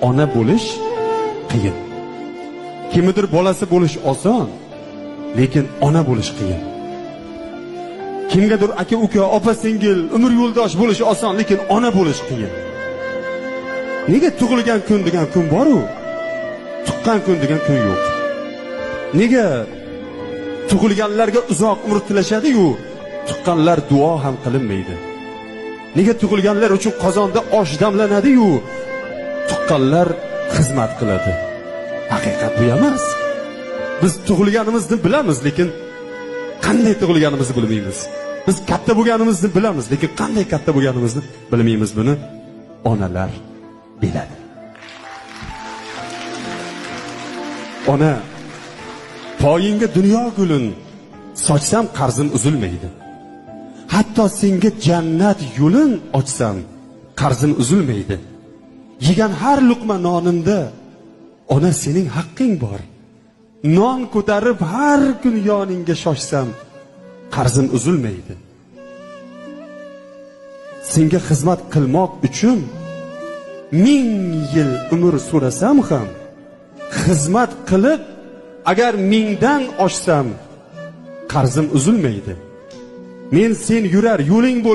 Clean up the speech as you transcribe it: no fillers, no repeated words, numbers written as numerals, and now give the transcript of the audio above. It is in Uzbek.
ona bo'lish qiyin. Kimnidir bolasi bo'lish oson, lekin ona bo'lish qiyin. Kimgadir aka uka, opa singil, umr yo'ldosh bo'lish oson, lekin ona bo'lish qiyin. Nega tug'ilgan kun degan kun bor-u, tuqqan kun degan kun yo'q? Nega tug'ilganlarga uzoq umr tilashadi-yu, tuqqanlar duo ham qilinmaydi? Nega tug'ilganlar uchun qozonda osh damlanadi-yu, tuqqanlar xizmat qiladi? Haqiqat bu emas. Biz tug'ilganimizni bilamiz, lekin qanday tug'ilganimizni bilmaymiz. Biz katta bo'lganimizni bilamiz, lekin qanday katta bo'lganimizni bilmaymiz. Buni onalar biladi. Ona, poyingga dunyo gulin sochsam qarzim uzilmaydi. Hatto senga jannat yo'lin ochsam qarzim uzilmaydi. Yegan har luqma nonimda ona sening haqqing bor. Non ko'tarib har kun yoningga shoshsam qarzim uzilmaydi. Senga xizmat qilmoq uchun 1000 yil umr so'rasam ham, xizmat qilib agar 1000 dan oshsam qarzim uzilmaydi. Men sen yurar yo'ling bo'lsa